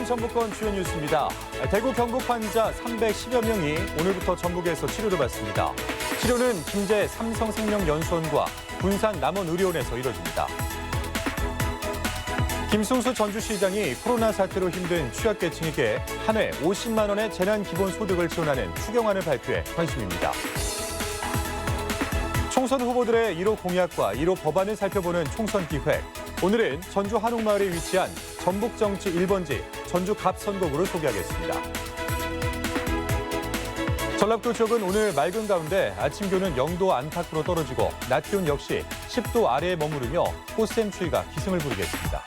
전북권 주요 뉴스입니다. 대구 경북 환자 310여 명이 오늘부터 전북에서 치료를 받습니다. 치료는 김제 삼성생명연수원과 군산 남원의료원에서 이뤄집니다. 김승수 전주시장이 코로나 사태로 힘든 취약계층에게 한 해 50만 원의 재난기본소득을 지원하는 추경안을 발표해 관심입니다. 총선 후보들의 1호 공약과 1호 법안을 살펴보는 총선기획. 오늘은 전주 한옥마을에 위치한 전북정치 1번지 전주 갑선거구를 소개하겠습니다. 전라북도 지역은 오늘 맑은 가운데 아침 기온은 0도 안팎으로 떨어지고 낮 기온 역시 10도 아래에 머무르며 꽃샘추위가 기승을 부리겠습니다.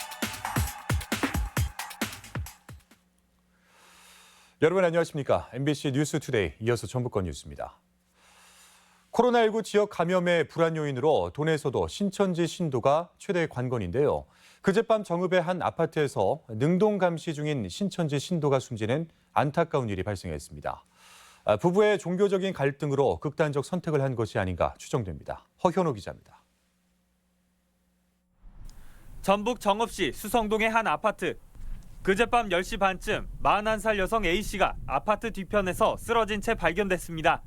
여러분 안녕하십니까? MBC 뉴스투데이 이어서 전북권 뉴스입니다. 코로나19 지역 감염의 불안 요인으로 도내에서도 신천지 신도가 최대 관건인데요. 그젯밤 정읍의 한 아파트에서 능동 감시 중인 신천지 신도가 숨지는 안타까운 일이 발생했습니다. 부부의 종교적인 갈등으로 극단적 선택을 한 것이 아닌가 추정됩니다. 허현호 기자입니다. 전북 정읍시 수성동의 한 아파트. 그젯밤 10시 반쯤 41살 여성 A씨가 아파트 뒤편에서 쓰러진 채 발견됐습니다.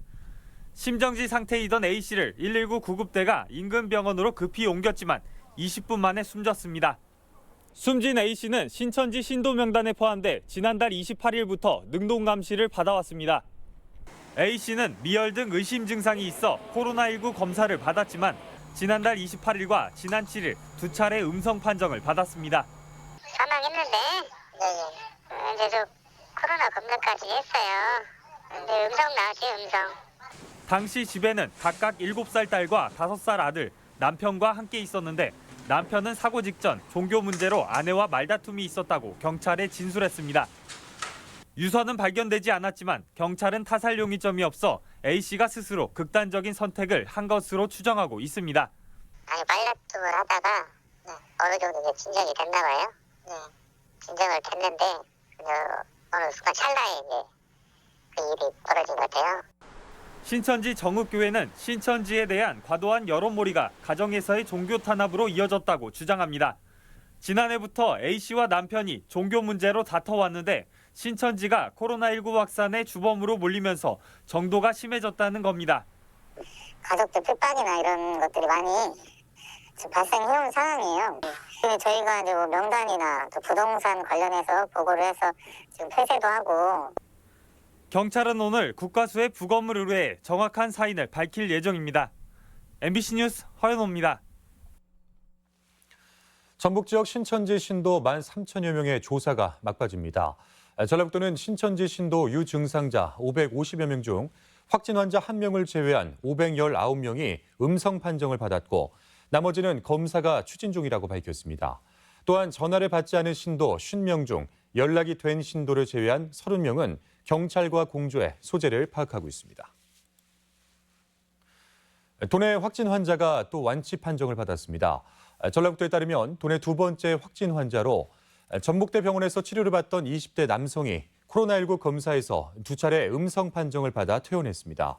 심정지 상태이던 A씨를 119 구급대가 인근 병원으로 급히 옮겼지만 20분 만에 숨졌습니다. 숨진 A씨는 신천지 신도 명단에 포함돼 지난달 28일부터 능동 감시를 받아왔습니다. A씨는 미열 등 의심 증상이 있어 코로나19 검사를 받았지만 지난달 28일과 지난 7일 두 차례 음성 판정을 받았습니다. 사망했는데 이제 코로나 검사까지 했어요. 근데 음성 나왔어요, 음성. 당시 집에는 각각 7살 딸과 5살 아들, 남편과 함께 있었는데 남편은 사고 직전 종교 문제로 아내와 말다툼이 있었다고 경찰에 진술했습니다. 유서는 발견되지 않았지만 경찰은 타살 용의점이 없어 A씨가 스스로 극단적인 선택을 한 것으로 추정하고 있습니다. 아니 말다툼을 하다가 어느 정도 이제 진정이 됐나 봐요. 진정을 됐는데 어느 순간 찰나에 이제 그 일이 벌어진 것 같아요. 신천지 정읍교회는 신천지에 대한 과도한 여론몰이가 가정에서의 종교 탄압으로 이어졌다고 주장합니다. 지난해부터 A씨와 남편이 종교 문제로 다퉈왔는데 신천지가 코로나19 확산의 주범으로 몰리면서 정도가 심해졌다는 겁니다. 가족들 핍박이나 이런 것들이 많이 지금 발생해온 상황이에요. 저희가 이제 뭐 명단이나 또 부동산 관련해서 보고를 해서 지금 폐쇄도 하고. 경찰은 오늘 국과수에 부검을 의뢰해 정확한 사인을 밝힐 예정입니다. MBC 뉴스 허연호입니다. 전북 지역 신천지 신도 13,000여 명의 조사가 막바지입니다. 전라북도는 신천지 신도 유증상자 550여 명 중 확진 환자 1명을 제외한 519명이 음성 판정을 받았고 나머지는 검사가 추진 중이라고 밝혔습니다. 또한 전화를 받지 않은 신도 50명 중 연락이 된 신도를 제외한 30명은 경찰과 공조해 소재를 파악하고 있습니다. 도내 확진 환자가 또 완치 판정을 받았습니다. 전라북도에 따르면 도내 두 번째 확진 환자로 전북대 병원에서 치료를 받던 20대 남성이 코로나19 검사에서 두 차례 음성 판정을 받아 퇴원했습니다.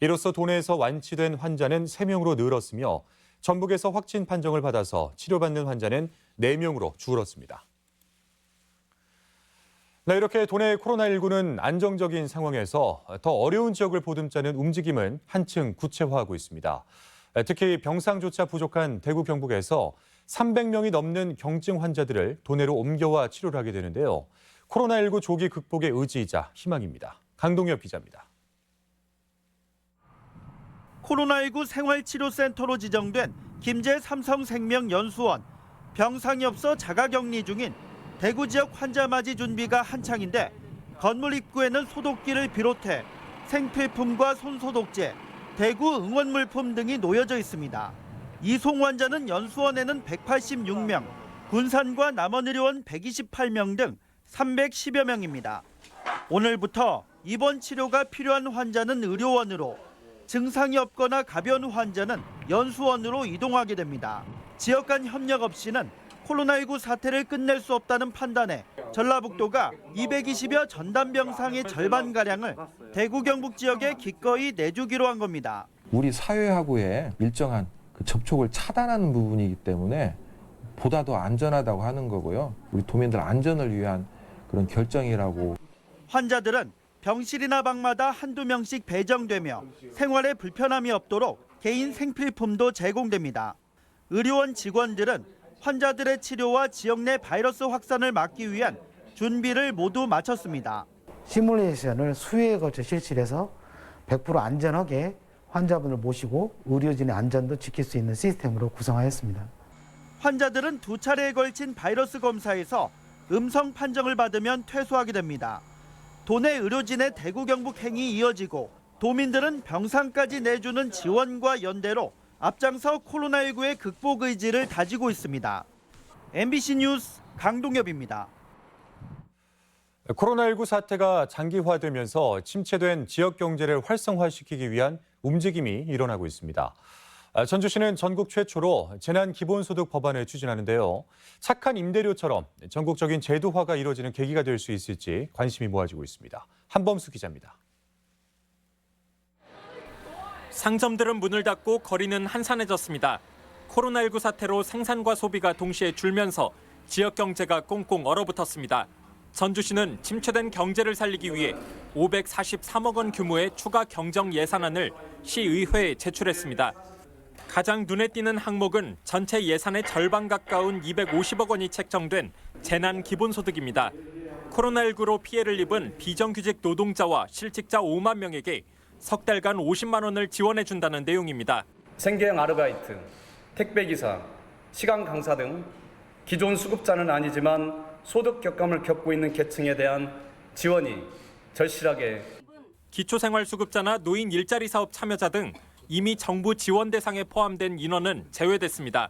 이로써 도내에서 완치된 환자는 3명으로 늘었으며 전북에서 확진 판정을 받아서 치료받는 환자는 4명으로 줄었습니다. 이렇게 도내 코로나19는 안정적인 상황에서 더 어려운 지역을 보듬자는 움직임은 한층 구체화하고 있습니다. 특히 병상조차 부족한 대구 경북에서 300명이 넘는 경증 환자들을 도내로 옮겨와 치료를 하게 되는데요. 코로나19 조기 극복의 의지이자 희망입니다. 강동엽 기자입니다. 코로나19 생활치료센터로 지정된 김제 삼성생명연수원. 병상이 없어 자가격리 중인 대구 지역 환자 맞이 준비가 한창인데 건물 입구에는 소독기를 비롯해 생필품과 손소독제, 대구 응원물품 등이 놓여져 있습니다. 이송 환자는 연수원에는 186명, 군산과 남원의료원 128명 등 310여 명입니다. 오늘부터 입원 치료가 필요한 환자는 의료원으로, 증상이 없거나 가벼운 환자는 연수원으로 이동하게 됩니다. 지역 간 협력 없이는 코로나19 사태를 끝낼 수 없다는 판단에 전라북도가 220여 전담병상의 절반가량을 대구 경북 지역에 기꺼이 내주기로 한 겁니다. 우리 사회하고의 일정한 그 접촉을 차단하는 부분이기 때문에 보다 더 안전하다고 하는 거고요. 우리 도민들 안전을 위한 그런 결정이라고. 환자들은 병실이나 방마다 한두 명씩 배정되며 생활에 불편함이 없도록 개인 생필품도 제공됩니다. 의료원 직원들은 환자들의 치료와 지역 내 바이러스 확산을 막기 위한 준비를 모두 마쳤습니다. 시뮬레이션을 수회에 걸쳐 실시해서 100% 안전하게 환자분을 모시고 의료진의 안전도 지킬 수 있는 시스템으로 구성하였습니다. 환자들은 2차례에 걸친 바이러스 검사에서 음성 판정을 받으면 퇴소하게 됩니다. 도내 의료진의 대구 경북 행이 이어지고 도민들은 병상까지 내주는 지원과 연대로 앞장서 코로나19의 극복 의지를 다지고 있습니다. MBC 뉴스 강동엽입니다. 코로나19 사태가 장기화되면서 침체된 지역 경제를 활성화시키기 위한 움직임이 일어나고 있습니다. 전주시는 전국 최초로 재난기본소득 법안을 추진하는데요. 착한 임대료처럼 전국적인 제도화가 이루어지는 계기가 될 수 있을지 관심이 모아지고 있습니다. 한범수 기자입니다. 상점들은 문을 닫고 거리는 한산해졌습니다. 코로나19 사태로 생산과 소비가 동시에 줄면서 지역 경제가 꽁꽁 얼어붙었습니다. 전주시는 침체된 경제를 살리기 위해 543억 원 규모의 추가 경정 예산안을 시의회에 제출했습니다. 가장 눈에 띄는 항목은 전체 예산의 절반 가까운 250억 원이 책정된 재난기본소득입니다. 코로나19로 피해를 입은 비정규직 노동자와 실직자 5만 명에게 석 달간 50만 원을 지원해준다는 내용입니다. 생계형 아르바이트, 택배기사, 시간 강사 등 기존 수급자는 아니지만 소득 격감을 겪고 있는 계층에 대한 지원이 절실하게. 기초생활수급자나 노인 일자리 사업 참여자 등 이미 정부 지원 대상에 포함된 인원은 제외됐습니다.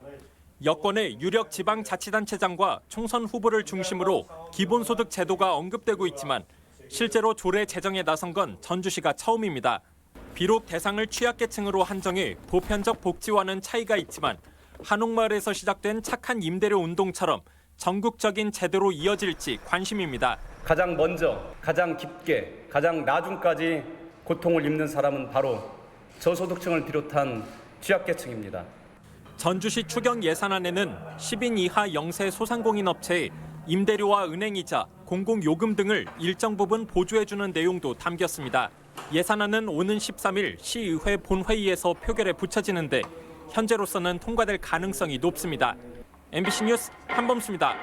여권의 유력 지방자치단체장과 총선 후보를 중심으로 기본소득 제도가 언급되고 있지만 실제로 조례 제정에 나선 건 전주시가 처음입니다. 비록 대상을 취약계층으로 한정해 보편적 복지와는 차이가 있지만 한옥마을에서 시작된 착한 임대료 운동처럼 전국적인 제도로 이어질지 관심입니다. 가장 먼저, 가장 깊게, 가장 나중까지 고통을 입는 사람은 바로 저소득층을 비롯한 취약계층입니다. 전주시 추경 예산안에는 10인 이하 영세 소상공인 업체에 임대료와 은행이자 공공요금 등을 일정 부분 보조해주는 내용도 담겼습니다. 예산안은 오는 13일 시의회 본회의에서 표결에 붙여지는데 현재로서는 통과될 가능성이 높습니다. MBC 뉴스 한범수입니다.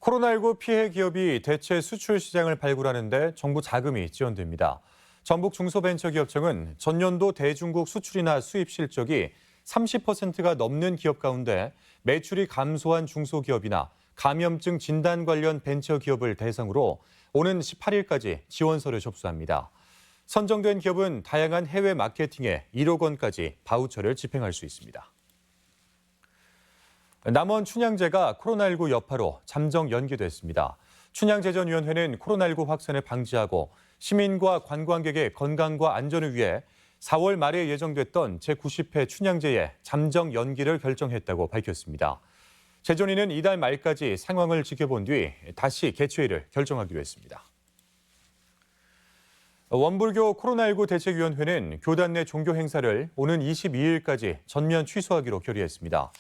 코로나19 피해 기업이 대체 수출 시장을 발굴하는 데 정부 자금이 지원됩니다. 전북 중소벤처기업청은 전년도 대중국 수출이나 수입 실적이 30%가 넘는 기업 가운데 매출이 감소한 중소기업이나 감염증 진단 관련 벤처기업을 대상으로 오는 18일까지 지원서를 접수합니다. 선정된 기업은 다양한 해외 마케팅에 1억 원까지 바우처를 집행할 수 있습니다. 남원 춘향제가 코로나19 여파로 잠정 연기됐습니다. 춘향제전위원회는 코로나19 확산을 방지하고 시민과 관광객의 건강과 안전을 위해 4월 말에 예정됐던 제90회 춘향제의 잠정 연기를 결정했다고 밝혔습니다. 제전위는 이달 말까지 상황을 지켜본 뒤 다시 개최일을 결정하기로 했습니다. 원불교 코로나19 대책위원회는 교단 내 종교 행사를 오는 22일까지 전면 취소하기로 결의했습니다.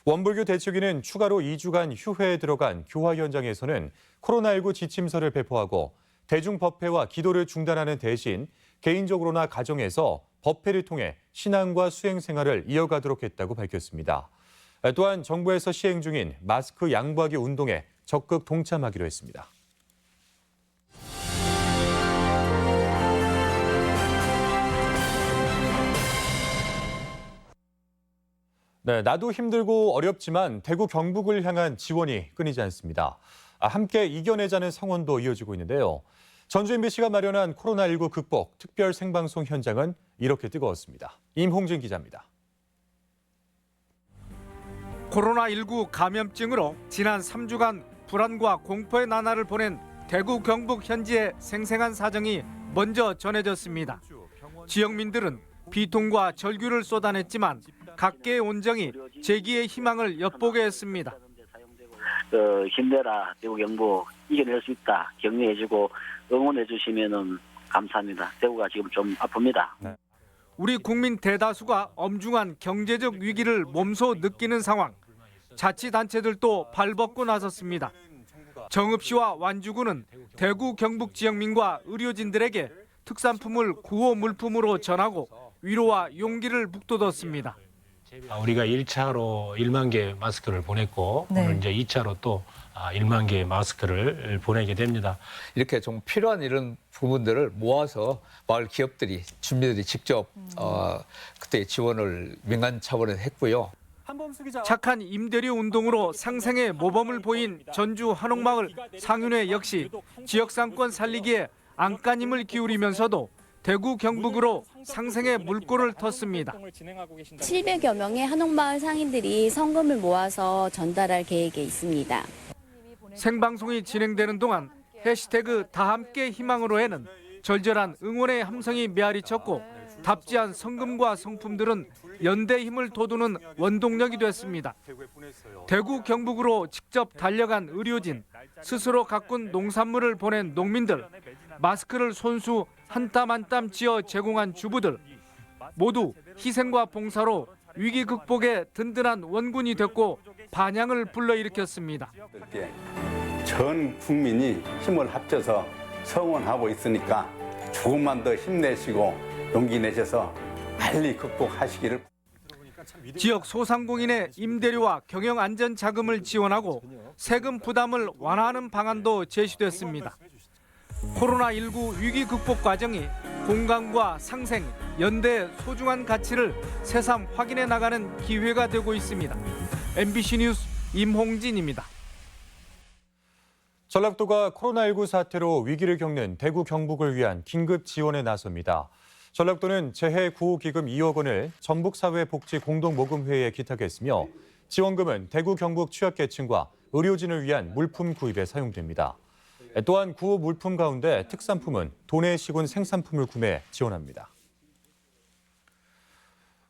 원불교 대책위는 추가로 2주간 휴회에 들어간 교화 현장에서는 코로나19 지침서를 배포하고 대중법회와 기도를 중단하는 대신 개인적으로나 가정에서 법회를 통해 신앙과 수행 생활을 이어가도록 했다고 밝혔습니다. 또한 정부에서 시행 중인 마스크 양보하기 운동에 적극 동참하기로 했습니다. 네, 나도 힘들고 어렵지만 대구 경북을 향한 지원이 끊이지 않습니다. 함께 이겨내자는 성원도 이어지고 있는데요. 전주 MBC가 마련한 코로나19 극복 특별 생방송 현장은 이렇게 뜨거웠습니다. 임홍진 기자입니다. 코로나19 감염증으로 지난 3주간 불안과 공포의 나날을 보낸 대구 경북 현지의 생생한 사정이 먼저 전해졌습니다. 지역민들은 비통과 절규를 쏟아냈지만 각계의 온정이 재기의 희망을 엿보게 했습니다. 힘내라, 대구 경북 이겨낼 수 있다 격려해주고 응원해주시면 감사합니다. 대구가 지금 좀 아픕니다. 네. 우리 국민 대다수가 엄중한 경제적 위기를 몸소 느끼는 상황. 자치단체들도 발벗고 나섰습니다. 정읍시와 완주군은 대구 경북 지역민과 의료진들에게 특산품을 구호 물품으로 전하고 위로와 용기를 북돋았습니다. 우리가 1차로 1만 개 마스크를 보냈고 오늘 이제 2차로 또 1만 개의 마스크를 보내게 됩니다. 이렇게 좀 필요한 이런 부분들을 모아서 마을 기업들이 주민들이 직접 그때 지원을 민간 차원에서 했고요. 착한 임대료 운동으로 상생의 모범을 보인 전주 한옥마을 상윤회 역시 지역 상권 살리기에 안간힘을 기울이면서도 대구 경북으로 상생의 물꼬를 텄습니다. 700여 명의 한옥마을 상인들이 성금을 모아서 전달할 계획에 있습니다. 생방송이 진행되는 동안 해시태그 다함께 희망으로에는 절절한 응원의 함성이 메아리쳤고 답지한 성금과 성품들은 연대 힘을 돋우는 원동력이 됐습니다. 대구 경북으로 직접 달려간 의료진, 스스로 가꾼 농산물을 보낸 농민들, 마스크를 손수 한 땀 한 땀 쥐어 제공한 주부들, 모두 희생과 봉사로 위기 극복의 든든한 원군이 됐고 반향을 불러일으켰습니다. 전 국민이 힘을 합쳐서 성원하고 있으니까 조금만 더 힘내시고 용기 내셔서 빨리 극복하시기를. 지역 소상공인의 임대료와 경영 안전 자금을 지원하고 세금 부담을 완화하는 방안도 제시됐습니다. 코로나19 위기 극복 과정이 공감과 상생, 연대의 소중한 가치를 새삼 확인해 나가는 기회가 되고 있습니다. MBC 뉴스 임홍진입니다. 전라북도가 코로나19 사태로 위기를 겪는 대구 경북을 위한 긴급 지원에 나섭니다. 전라북도는 재해 구호기금 2억 원을 전북사회복지공동모금회에 기탁했으며 지원금은 대구 경북 취약계층과 의료진을 위한 물품 구입에 사용됩니다. 또한 구호 물품 가운데 특산품은 도내 시군 생산품을 구매 지원합니다.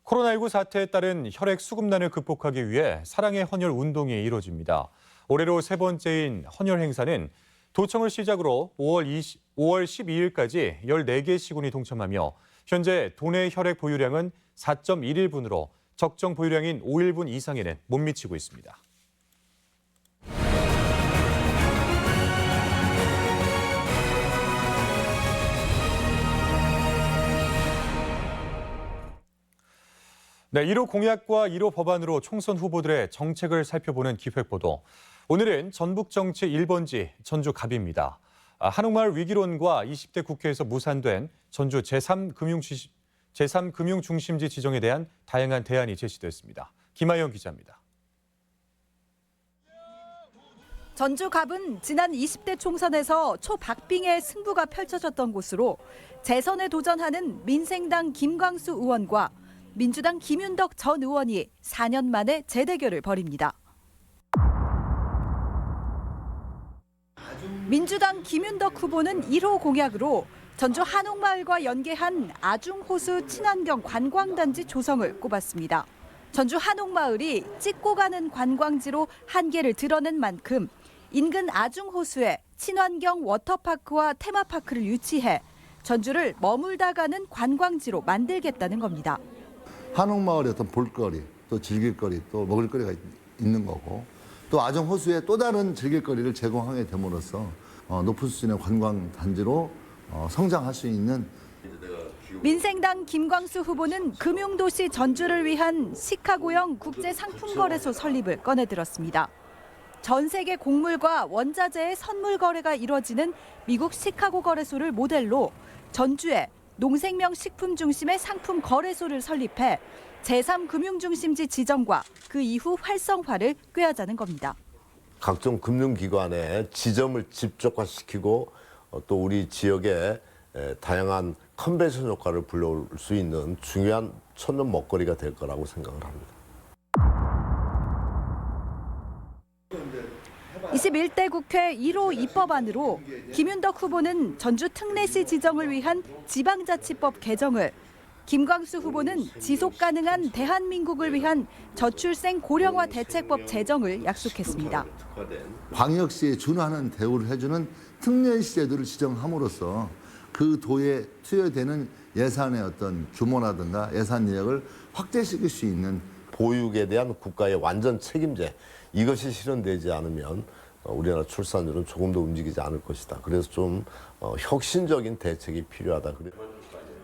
코로나19 사태에 따른 혈액 수급난을 극복하기 위해 사랑의 헌혈 운동이 이뤄집니다. 올해로 세 번째인 헌혈 행사는 도청을 시작으로 5월 12일까지 14개 시군이 동참하며 현재 도내 혈액 보유량은 4.11분으로 적정 보유량인 5일분 이상에는 못 미치고 있습니다. 네, 1호 공약과 1호 법안으로 총선 후보들의 정책을 살펴보는 기획보도. 오늘은 전북 정치 1번지 전주 갑입니다. 한옥마을 위기론과 20대 국회에서 무산된 전주 제3금융중심지 지정에 대한 다양한 대안이 제시됐습니다. 김하영 기자입니다. 전주 갑은 지난 20대 총선에서 초박빙의 승부가 펼쳐졌던 곳으로 재선에 도전하는 민생당 김광수 의원과 민주당 김윤덕 전 의원이 4년 만에 재대결을 벌입니다. 민주당 김윤덕 후보는 1호 공약으로 전주 한옥마을과 연계한 아중호수 친환경 관광단지 조성을 꼽았습니다. 전주 한옥마을이 찍고 가는 관광지로 한계를 드러낸 만큼 인근 아중호수에 친환경 워터파크와 테마파크를 유치해 전주를 머물다 가는 관광지로 만들겠다는 겁니다. 한옥마을의 어떤 볼거리, 또 즐길거리, 또 먹을거리가 있는 거고 또 아중호수에 또 다른 즐길거리를 제공하게 됨으로써 높은 수준의 관광단지로 성장할 수 있는. 민생당 김광수 후보는 금융도시 전주를 위한 시카고형 국제상품거래소 설립을 꺼내들었습니다. 전 세계 곡물과 원자재의 선물 거래가 이뤄지는 미국 시카고 거래소를 모델로 전주에 농생명 식품 중심의 상품 거래소를 설립해 제3금융중심지 지정과 그 이후 활성화를 꾀하자는 겁니다. 각종 금융기관의 지점을 집적화시키고 또 우리 지역에 다양한 컨벤션 효과를 불러올 수 있는 중요한 천년 먹거리가 될 거라고 생각을 합니다. 21대 국회 1호 입법안으로 김윤덕 후보는 전주 특례시 지정을 위한 지방자치법 개정을, 김광수 후보는 지속 가능한 대한민국을 위한 저출생 고령화 대책법 제정을 약속했습니다. 광역시에 준하는 대우를 해주는 특례시 제도를 지정함으로써 그 도에 투여되는 예산의 어떤 규모라든가 예산 내역을 확대시킬 수 있는 보육에 대한 국가의 완전 책임제, 이것이 실현되지 않으면 우리나라 출산율은 조금 더 움직이지 않을 것이다. 그래서 좀 혁신적인 대책이 필요하다.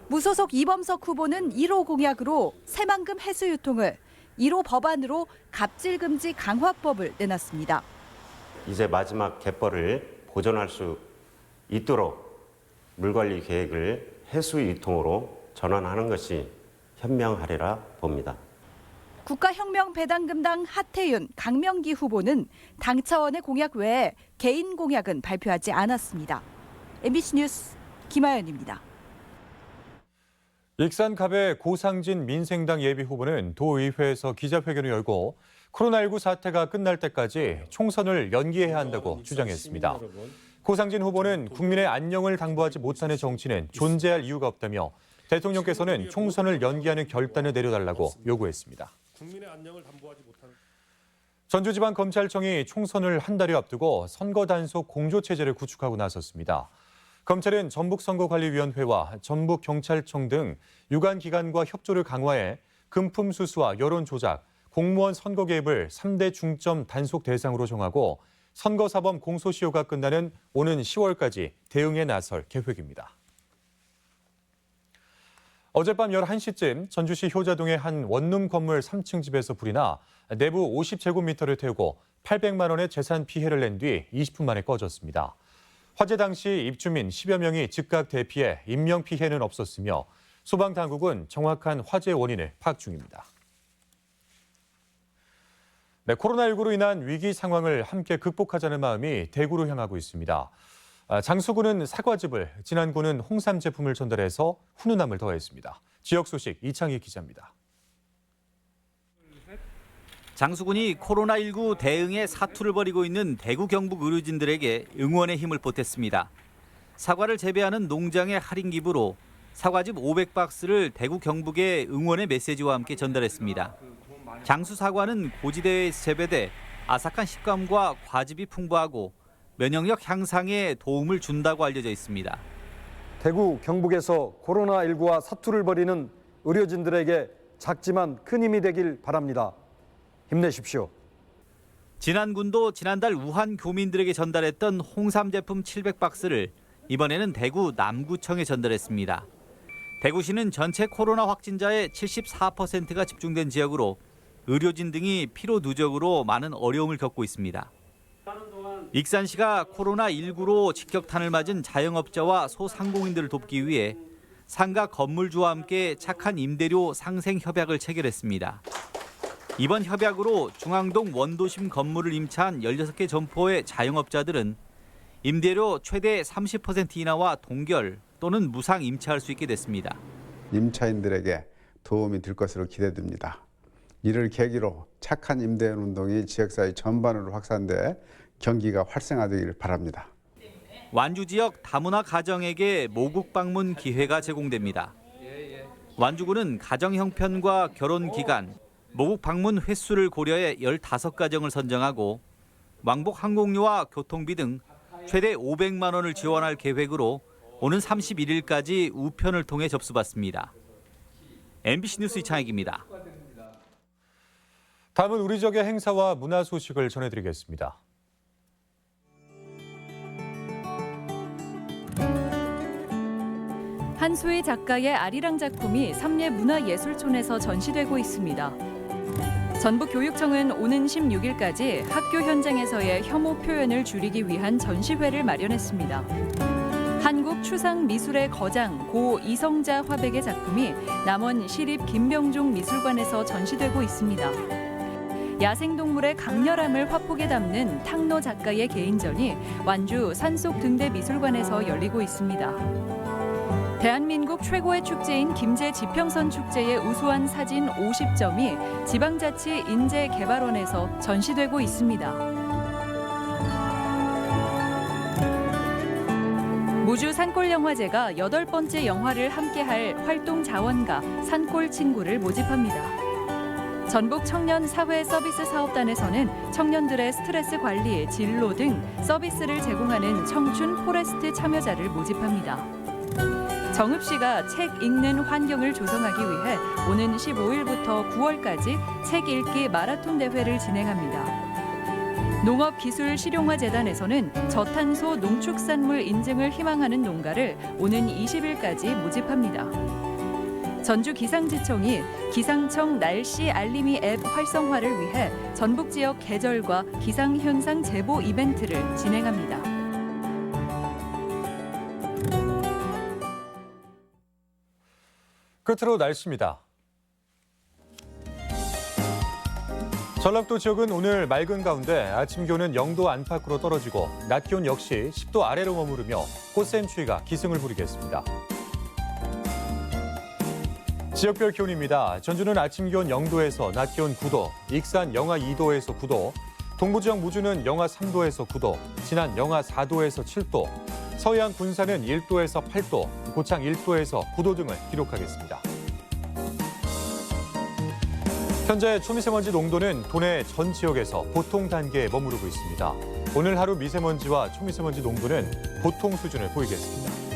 무소속 이범석 후보는 1호 공약으로 새만금 해수 유통을, 1호 법안으로 갑질 금지 강화법을 내놨습니다. 이제 마지막 갯벌을 보존할 수 있도록 물관리 계획을 해수 유통으로 전환하는 것이 현명하리라 봅니다. 국가혁명배당금당 하태윤, 강명기 후보는 당 차원의 공약 외에 개인 공약은 발표하지 않았습니다. MBC 뉴스 김아연입니다. 익산갑의 고상진 민생당 예비후보는 도의회에서 기자회견을 열고 코로나19 사태가 끝날 때까지 총선을 연기해야 한다고 주장했습니다. 고상진 후보는 국민의 안녕을 당부하지 못하는 정치는 존재할 이유가 없다며 대통령께서는 총선을 연기하는 결단을 내려달라고 요구했습니다. 전주지방검찰청이 총선을 한 달여 앞두고 선거 단속 공조체제를 구축하고 나섰습니다. 검찰은 전북선거관리위원회와 전북경찰청 등 유관기관과 협조를 강화해 금품 수수와 여론 조작, 공무원 선거 개입을 3대 중점 단속 대상으로 정하고 선거사범 공소시효가 끝나는 오는 10월까지 대응에 나설 계획입니다. 어젯밤 11시쯤 전주시 효자동의 한 원룸 건물 3층 집에서 불이 나 내부 50제곱미터를 태우고 800만 원의 재산 피해를 낸 뒤 20분 만에 꺼졌습니다. 화재 당시 입주민 10여 명이 즉각 대피해 인명피해는 없었으며 소방당국은 정확한 화재 원인을 파악 중입니다. 네, 코로나19로 인한 위기 상황을 함께 극복하자는 마음이 대구로 향하고 있습니다. 장수군은 사과즙을, 진안군은 홍삼 제품을 전달해서 훈훈함을 더했습니다. 지역 소식 이창희 기자입니다. 장수군이 코로나19 대응에 사투를 벌이고 있는 대구 경북 의료진들에게 응원의 힘을 보탰습니다. 사과를 재배하는 농장의 할인 기부로 사과즙 500박스를 대구 경북에 응원의 메시지와 함께 전달했습니다. 장수 사과는 고지대에서 재배돼 아삭한 식감과 과즙이 풍부하고 면역력 향상에 도움을 준다고 알려져 있습니다. 대구 경북에서 코로나19와 사투를 벌이는 의료진들에게 작지만 큰 힘이 되길 바랍니다. 힘내십시오. 진안군도 지난달 우한 교민들에게 전달했던 홍삼 제품 700박스를 이번에는 대구 남구청에 전달했습니다. 대구시는 전체 코로나 확진자의 74%가 집중된 지역으로 의료진 등이 피로 누적으로 많은 어려움을 겪고 있습니다. 익산시가 코로나19로 직격탄을 맞은 자영업자와 소상공인들을 돕기 위해 상가 건물주와 함께 착한 임대료 상생 협약을 체결했습니다. 이번 협약으로 중앙동 원도심 건물을 임차한 16개 점포의 자영업자들은 임대료 최대 30% 인하와 동결 또는 무상 임차할 수 있게 됐습니다. 임차인들에게 도움이 될 것으로 기대됩니다. 이를 계기로 착한 임대인 운동이 지역사회 전반으로 확산돼 경기가 활성화되기를 바랍니다. 완주 지역 다문화 가정에게 모국 방문 기회가 제공됩니다. 완주군은 가정 형편과 결혼 기간, 모국 방문 횟수를 고려해 15가정을 선정하고 왕복 항공료와 교통비 등 최대 500만 원을 지원할 계획으로 오는 31일까지 우편을 통해 접수받습니다. MBC 뉴스 이창익입니다. 다음은 우리 지역의 행사와 문화 소식을 전해드리겠습니다. 한수희 작가의 아리랑 작품이 삼례문화예술촌에서 전시되고 있습니다. 전북교육청은 오는 16일까지 학교 현장에서의 혐오 표현을 줄이기 위한 전시회를 마련했습니다. 한국 추상미술의 거장 고 이성자 화백의 작품이 남원 시립 김명종 미술관에서 전시되고 있습니다. 야생동물의 강렬함을 화폭에 담는 탕노 작가의 개인전이 완주 산속등대미술관에서 열리고 있습니다. 대한민국 최고의 축제인 김제 지평선 축제의 우수한 사진 50점이 지방자치 인재개발원에서 전시되고 있습니다. 무주 산골영화제가 8번째 영화를 함께할 활동 자원가 산골 친구를 모집합니다. 전북 청년 사회 서비스 사업단에서는 청년들의 스트레스 관리, 진로 등 서비스를 제공하는 청춘 포레스트 참여자를 모집합니다. 정읍 씨가 책 읽는 환경을 조성하기 위해 오는 15일부터 9월까지 책 읽기 마라톤 대회를 진행합니다. 농업기술실용화재단에서는 저탄소 농축산물 인증을 희망하는 농가를 오는 20일까지 모집합니다. 전주기상지청이 기상청 날씨 알림이 앱 활성화를 위해 전북 지역 계절과 기상현상 제보 이벤트를 진행합니다. 끝으로 날씨입니다. 전라북도 지역은 오늘 맑은 가운데 아침 기온은 0도 안팎으로 떨어지고 낮 기온 역시 10도 아래로 머무르며 꽃샘추위가 기승을 부리겠습니다. 지역별 기온입니다. 전주는 아침 기온 0도에서 낮 기온 9도, 익산 영하 2도에서 9도, 동부지역 무주는 영하 3도에서 9도, 진안 영하 4도에서 7도, 서해안 군산은 1도에서 8도, 고창 1도에서 9도 등을 기록하겠습니다. 현재 초미세먼지 농도는 도내 전 지역에서 보통 단계에 머무르고 있습니다. 오늘 하루 미세먼지와 초미세먼지 농도는 보통 수준을 보이겠습니다.